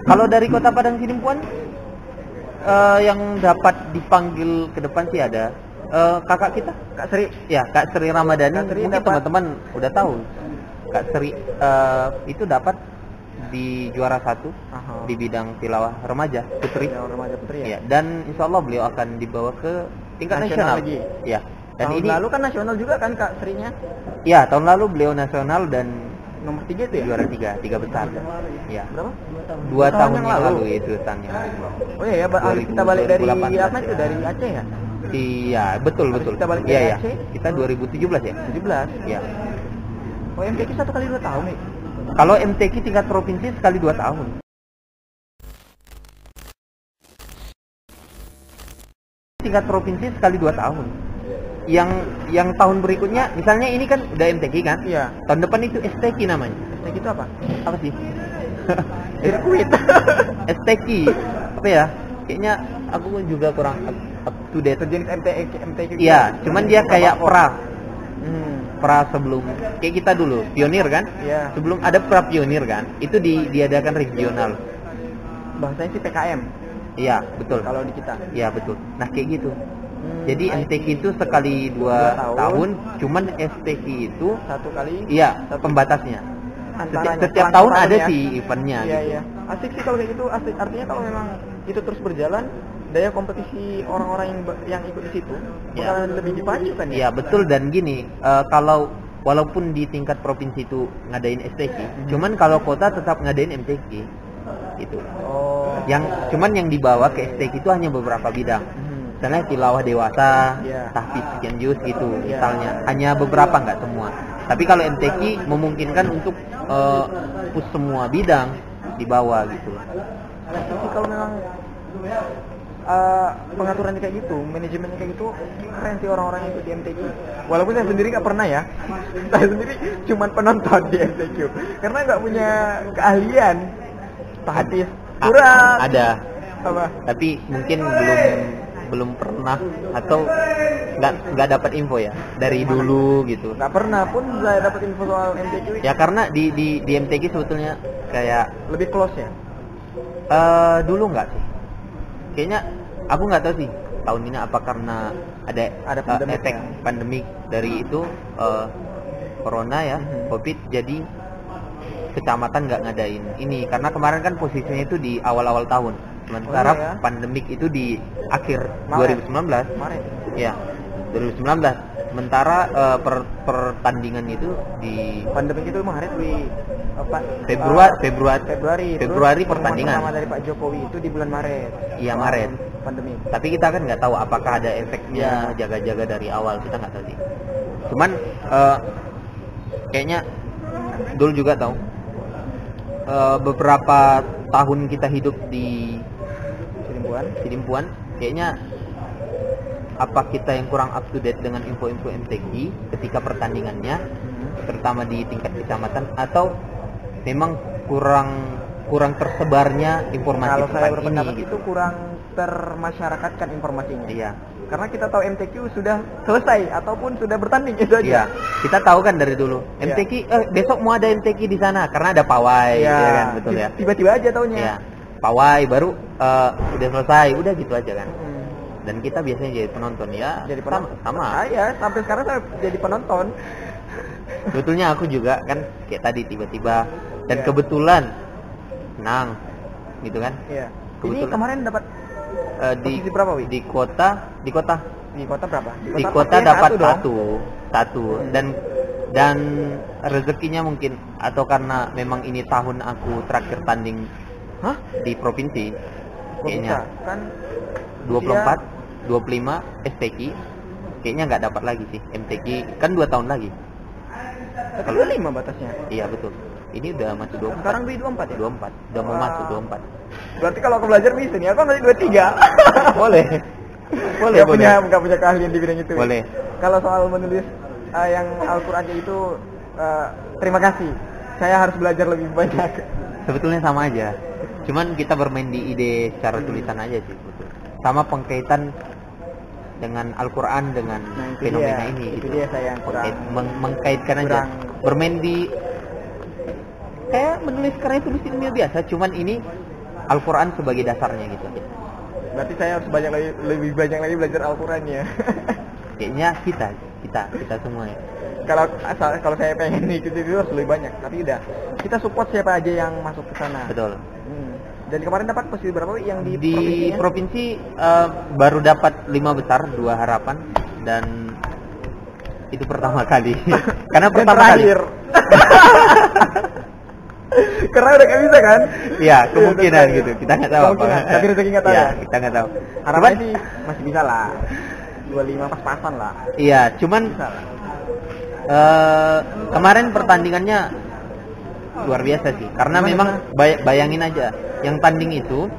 Kalau dari Kota Padang Sidimpuan yang dapat dipanggil ke depan sih ada kakak kita, Kak Sri. Ya, Kak Sri Ramadhani. Kak Sri mungkin teman-teman udah tahu. Kak Sri itu dapat di juara 1 di bidang tilawah remaja putri. Remaja putri ya. Dan insya Allah beliau akan dibawa ke tingkat nasional. Ya. Dan tahun ini lalu kan nasional juga kan Kak Srinya? Iya, tahun lalu beliau nasional dan nomor 3 itu ya? Juara 3 besar. Iya. Berapa? 2 tahun yang lalu itu tahun yang lalu. Oh iya ya, kita balik dari apa itu, dari Aceh ya? Iya, betul. Kita balik dari Aceh. Kita 2017 ya? 17. Iya. Oh, MTQ 1 kali 2 tahun nih. Kalau MTQ tingkat provinsi sekali 2 tahun. Tingkat provinsi sekali 2 tahun. Yang tahun berikutnya, misalnya ini kan udah MTQ kan? Iya. Tahun depan itu STQ namanya. STQ itu apa? Apa sih? Sirkuit. STQ. Apa ya? Kayaknya aku juga kurang up to date. Sejenis MTQ. Iya, cuman dia kayak pra sebelum kayak kita dulu pionir kan? Iya. Sebelum ada pra pionir kan? Itu diadakan regional. Bahasanya sih PKM. Iya, betul. Kalau di kita. Iya, betul. Nah, kayak gitu. Jadi MTQ itu sekali 2 tahun, cuman STQ itu 1 kali. Iya, pembatasnya. Setiap tahun ada sih eventnya. Iya, gitu. Iya. Asik sih kalau kayak gitu. Asik. Artinya kalau memang itu terus berjalan, daya kompetisi orang-orang yang ikut di situ bakalan lebih dipacu kan ya? Iya, betul. Dan gini, kalau walaupun di tingkat provinsi itu ngadain STQ, cuman kalau kota tetap ngadain MTQ. Gitu. Oh. Yang dibawa ke STQ itu hanya beberapa bidang. Misalnya tilawah dewasa, tahfiz sekian juz gitu, misalnya. Hanya beberapa, nggak semua. Tapi kalau MTQ memungkinkan untuk push semua bidang dibawa gitu. Jadi kalau memang pengaturannya kayak gitu, manajemennya kayak gitu, keren sih orang-orang yang ikut di MTQ. Walaupun saya sendiri nggak pernah ya, saya sendiri cuma penonton di MTQ, karena nggak punya keahlian. Tahfiz kurang. Ada. Apa? Tapi mungkin belum pernah atau nggak dapat info ya dari dulu gitu. Nggak pernah pun saya dapat info soal MTQ. Ya karena di MTQ sebetulnya kayak lebih close ya. Dulu nggak sih. Kayaknya aku nggak tahu sih tahun ini apa karena ada efek pandemik dari itu corona ya, COVID, jadi kecamatan nggak ngadain ini karena kemarin kan posisinya itu di awal-awal tahun. Sementara pandemik itu di akhir Maret. 2019. Maret. Ya, 2019. Sementara pertandingan itu di pandemik itu Maret Februari pertandingan. Pertama dari Pak Jokowi itu di bulan Maret. Iya, Maret. Pandemik. Tapi kita kan nggak tahu apakah ada efeknya jaga-jaga dari awal, kita nggak tahu sih. Cuman kayaknya Dul juga tahu. Beberapa tahun kita hidup di Sidimpuan, kayaknya apa kita yang kurang up to date dengan info-info MTQ ketika pertandingannya, terutama di tingkat kecamatan, atau memang kurang tersebarnya informasi. Kalau saya berpendapat ini, itu kurang termasyarakatkan informasinya. Iya. Karena kita tahu MTQ sudah selesai ataupun sudah bertanding itu aja. Iya. Kita tahu kan dari dulu. MTQ besok mau ada MTQ di sana karena ada pawai, ya kan, betul ya. Tiba-tiba aja taunya. Iya. Pawai baru udah selesai, udah gitu aja kan. Dan kita biasanya jadi penonton ya. Jadi penonton. Sama. Ya, sampai sekarang saya jadi penonton. Sebetulnya aku juga kan kayak tadi tiba-tiba dan kebetulan menang gitu kan. Iya. Ini kemarin dapat di berapa, Wi? Di kota berapa? Di kota dapat satu dan rezekinya mungkin atau karena memang ini tahun aku terakhir tanding di provinsi. Kayaknya kan 24 25 STQ kayaknya nggak dapat lagi sih. MTQ kan 2 tahun lagi. Kalau 5 batasnya. Iya, betul. Ini udah masuk 24. Sekarang di 24 ya? 24. Udah mau masuk 24. Berarti kalau aku belajar bisa nih, aku masih 23. Boleh. Enggak punya keahlian di bidang itu. Boleh. Kalau soal menulis yang Al-Qur'annya itu terima kasih. Saya harus belajar lebih banyak. Sebetulnya sama aja. Cuman kita bermain di ide secara tulisan aja sih, betul. Sama pengkaitan dengan Al-Qur'an dengan fenomena ini itu gitu. Dia saya yang kurang mengkaitkan aja. Bermain di kayak menulis karya tulis ilmiah biasa, cuman ini Al-Quran sebagai dasarnya gitu. Berarti saya harus lebih banyak lagi belajar Al-Quran ya. Kayaknya kita semua ya. Kalau saya pengen ikuti itu harus lebih banyak, tapi udah kita support siapa aja yang masuk ke sana. Betul. Dan kemarin dapat posisi berapa yang di provinsi baru dapat 5 besar, 2 harapan, dan itu pertama kali. Karena pertama kali. Karena udah gak bisa kan? Iya, kemungkinan gitu. Kita nggak tahu apa. Tapi rezeki nggak tahu. Iya, kita nggak tahu. Harapannya sih masih bisa lah. 25 pas-pasan lah. Iya, cuman kemarin pertandingannya luar biasa sih. Karena memang bayangin aja, yang tanding itu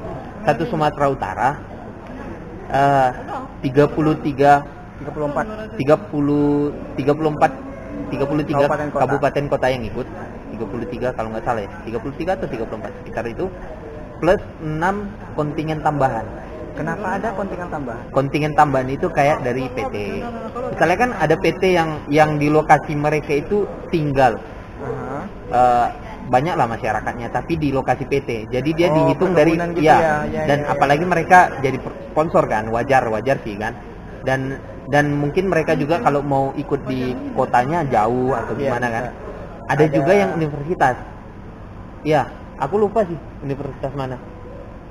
satu Sumatera Utara 33 kabupaten kota yang ikut, 33 kalau nggak salah ya, 33 atau 34 sekitar itu, plus 6 kontingen tambahan. Kenapa ada kontingen tambahan? Kontingen tambahan itu kayak dari PT. Misalnya kan ada PT yang di lokasi mereka itu tinggal. Banyak lah masyarakatnya, tapi di lokasi PT. Jadi dia dihitung dari gitu dan apalagi mereka jadi sponsor kan, wajar sih kan. Dan mungkin mereka juga kalau mau ikut di kotanya jauh atau gimana kan. Ada juga yang universitas. Iya, aku lupa sih universitas mana.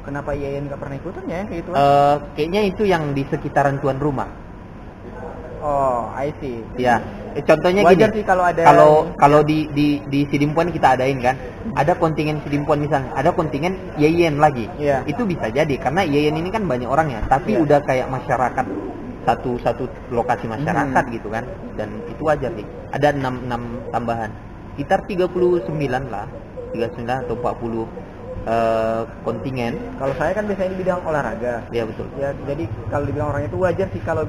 Kenapa IAIN nggak pernah ikutan ya gitu? Kayaknya itu yang di sekitaran tuan rumah. Oh, I see. Ya, contohnya wajar gini. Sih kalau ada kalau di Sidimpuan kita adain kan, ada kontingen Sidimpuan misalnya, ada kontingen IAIN lagi. Itu bisa jadi karena IAIN ini kan banyak orangnya, tapi udah kayak masyarakat satu lokasi masyarakat gitu kan, dan itu wajar sih. Ada 6 tambahan, sekitar 39 lah, 39 atau 40 kontingen. Kalau saya kan biasanya di bidang olahraga. Iya betul. Ya, jadi kalau di bidang olahraga itu wajar sih kalau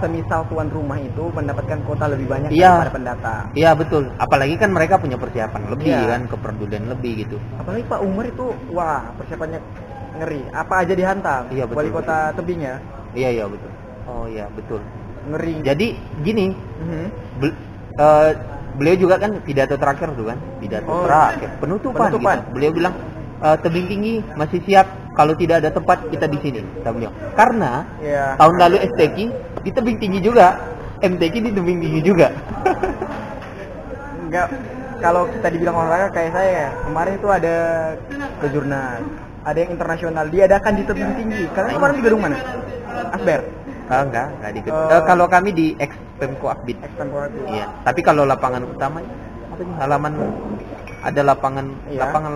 semisal tuan rumah itu mendapatkan kuota lebih banyak daripada pendatang. Iya betul. Apalagi kan mereka punya persiapan lebih kan, kepedulian lebih gitu. Apalagi Pak Umar itu, wah persiapannya ngeri. Apa aja dihantam. Iya betul. Wali kota Tebing ya. Iya betul. Oh iya betul. Ngeri. Jadi gini, beliau juga kan pidato terakhir tuh kan, terakhir penutupan. Gitu. Beliau bilang Tebing Tinggi masih siap kalau tidak ada tempat kita di sini, kata beliau. Karena tahun lalu STQ di Tebing Tinggi juga, MTQ di Tebing Tinggi juga. Enggak, kalau kita dibilang olahraga kayak saya kemarin itu ada kejurnas, ada yang internasional diadakan di Tebing Tinggi. Kalian kemarin di gedung mana? Asber. Enggak di gedung. Kalau kami di Pemko Akbid. Iya. Tapi kalau lapangan utama apa sih? Halaman ada lapangan utama.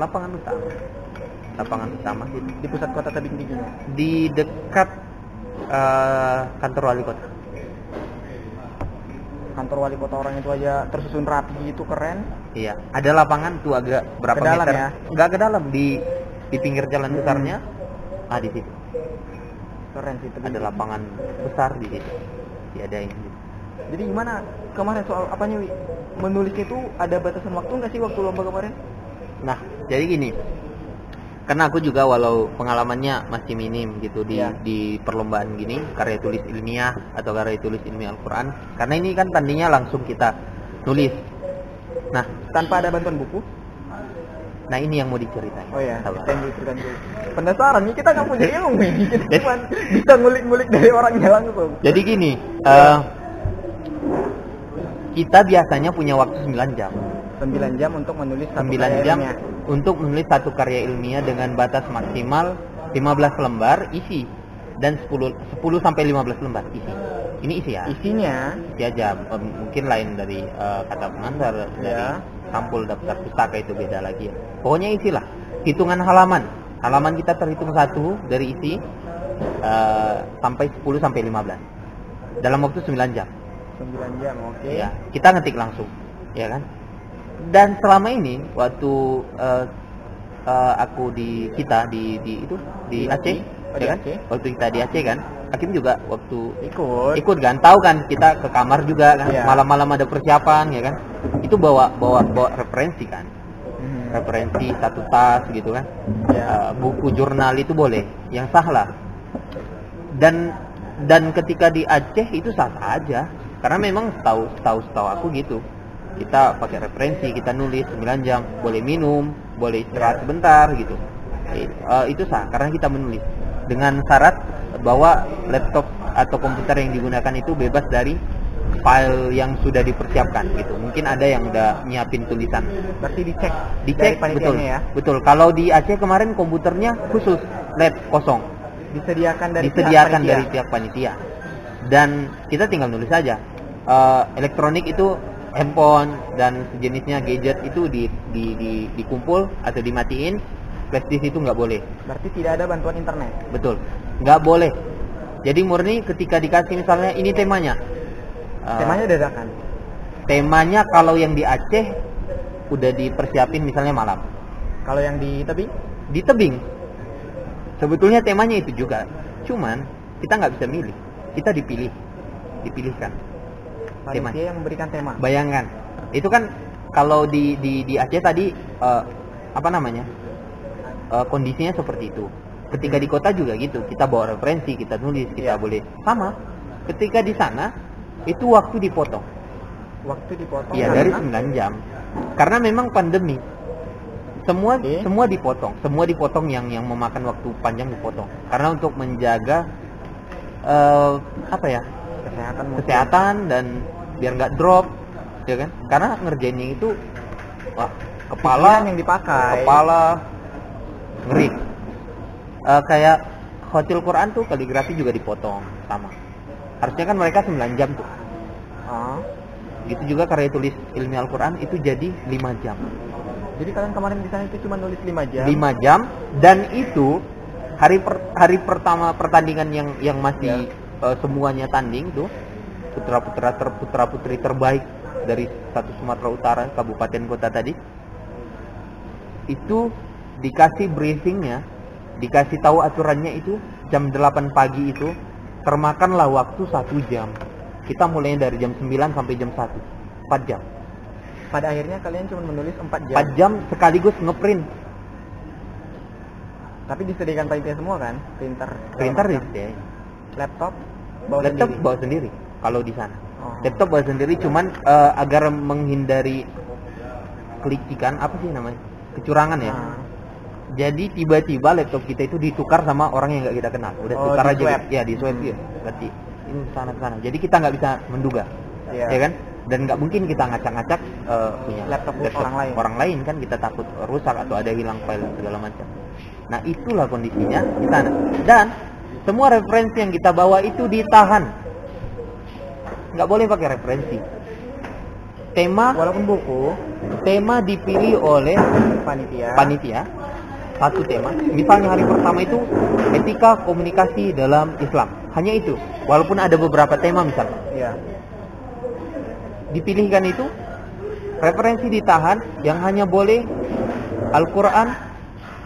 Lapangan utama di pusat kota Tebing Tinggi. Di dekat kantor wali kota. Kantor wali kota orang itu aja tersusun rapi, itu keren. Iya, ada lapangan tuh agak berapa ke dalam meter? Ya? Enggak ke dalam, di pinggir jalan besarnya. Di situ. Keren sih. Ada lapangan besar di situ. Diadain. Jadi gimana kemarin soal apanya, Wi? Menulisnya itu ada batasan waktu nggak sih waktu lomba kemarin? Nah, jadi gini. Karena aku juga walau pengalamannya masih minim gitu di perlombaan gini, karya tulis ilmiah atau karya tulis ilmiah Al-Quran. Karena ini kan tandingnya langsung kita nulis. Nah, tanpa ada bantuan buku? Nah, ini yang mau diceritain. Oh ya, kita yang diceritain dulu. Penasaran nih, kita nggak punya ilmu nih. Kita cuma bisa ngulik-ngulik dari orangnya langsung. Jadi gini, kita biasanya punya waktu 9 jam. 9 jam untuk menulis 9 jam untuk menulis satu karya ilmiah dengan batas maksimal 15 lembar isi dan 10 sampai 15 lembar isi. Ini isi ya. Isinya ya jam mungkin lain dari kata pengantar, dari sampul daftar pustaka itu beda lagi ya. Pokoknya isilah. Hitungan halaman kita terhitung 1 dari isi sampai 10 sampai 15 dalam waktu 9 jam. 9 jam, oke. Ya, kita ngetik langsung, ya kan? Dan selama ini waktu aku di Aceh, ya kan? Waktu kita di Aceh kan, Hakim juga waktu ikut kan, tahu kan kita ke kamar juga kan, malam-malam ada persiapan ya kan. Itu bawa referensi kan. Referensi satu tas gitu kan. Buku jurnal itu boleh, yang sah lah. Dan ketika di Aceh itu sah aja. Karena memang setahu aku gitu. Kita pakai referensi, kita nulis 9 jam, boleh minum, boleh istirahat sebentar gitu. itu sah karena kita menulis dengan syarat bahwa laptop atau komputer yang digunakan itu bebas dari file yang sudah dipersiapkan gitu. Mungkin ada yang udah nyiapin tulisan. Berarti dicek Dicek dari betul. panitianya ya. Betul. Kalau di Aceh kemarin komputernya khusus lab kosong. Disediakan dari Pihak panitia. Dan kita tinggal nulis saja. Elektronik itu handphone dan sejenisnya gadget itu dikumpul atau dimatiin. Flash disk itu nggak boleh. Berarti tidak ada bantuan internet. Betul. Nggak boleh. Jadi murni ketika dikasih misalnya ini temanya. Temanya dadakan. Temanya kalau yang di Aceh udah dipersiapin misalnya malam. Kalau yang di tebing? Di tebing. Sebetulnya temanya itu juga. Cuman kita nggak bisa milih. Kita dipilihkan. Panitia yang memberikan tema. Bayangkan. Itu kan kalau di Aceh tadi kondisinya seperti itu. Ketika di kota juga gitu. Kita bawa referensi, kita nulis, kita boleh sama. Ketika di sana itu waktu dipotong. Waktu dipotong? Iya, dari 9 jam. Karena memang pandemi. Semua dipotong yang memakan waktu panjang dipotong. Karena untuk menjaga kesehatan dan biar nggak drop, ya kan? Karena ngerjainnya itu kepala yang dipakai. Kepala ngeri. Kayak Hotel Quran tuh kaligrafi juga dipotong sama. Harusnya kan mereka 9 jam tuh. Gitu juga karya tulis ilmiah Al-Quran itu jadi 5 jam. Jadi kalian kemarin di sana itu cuma nulis 5 jam? 5 jam, dan itu hari pertama pertandingan yang masih semuanya tanding tuh, putra-putri terbaik dari satu Sumatera Utara, kabupaten kota tadi. Itu dikasih briefingnya, dikasih tahu aturannya itu jam 8 pagi itu. Termakanlah waktu 1 jam. Kita mulainya dari jam 9 sampai jam 1. 4 jam. Pada akhirnya kalian cuma menulis 4 jam. 4 jam sekaligus ngeprint. Tapi disediakan panitia semua kan? Printer disediain. Laptop bawa sendiri kalau di sana. Laptop bawa sendiri, cuman agar menghindari kelicikan, apa sih namanya? Kecurangan ya. Jadi tiba-tiba laptop kita itu ditukar sama orang yang nggak kita kenal. Udah tukar aja, ya di swipe ya. Berarti ini sana. Jadi kita nggak bisa menduga, ya kan? Dan nggak mungkin kita ngacak-ngacak punya laptop orang lain kan, kita takut rusak atau ada hilang file segala macam. Nah itulah kondisinya di sana. Dan semua referensi yang kita bawa itu ditahan. Nggak boleh pakai referensi. Tema, walaupun buku, tema dipilih oleh panitia. Satu tema, misalnya hari pertama itu etika komunikasi dalam Islam, hanya itu. Walaupun ada beberapa tema misalnya, dipilihkan itu, referensi ditahan, yang hanya boleh Al-Quran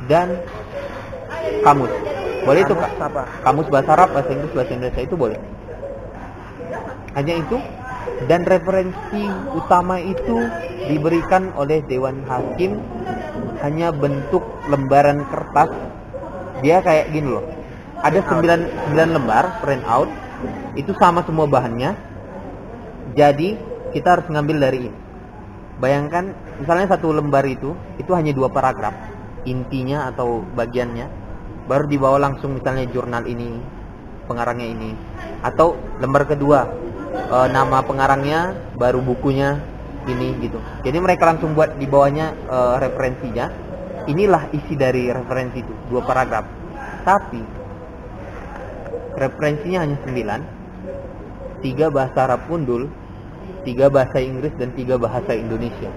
dan kamus. Boleh itu kamus bahasa Arab, bahasa Inggris, bahasa Indonesia itu boleh. Hanya itu, dan referensi utama itu diberikan oleh Dewan Hakim. Hanya bentuk lembaran kertas. Dia kayak gini loh. Ada 9 lembar print out. Itu sama semua bahannya. Jadi kita harus ngambil dari ini. Bayangkan misalnya satu lembar itu hanya 2 paragraf. Intinya atau bagiannya. Baru dibawa langsung misalnya jurnal ini, pengarangnya ini. Atau lembar kedua, nama pengarangnya, baru bukunya ini gitu. Jadi mereka langsung buat di bawahnya referensinya. Inilah isi dari referensi itu, 2 paragraf. Tapi referensinya hanya 9. 3 bahasa Arab Undul, 3 bahasa Inggris, dan 3 bahasa Indonesia.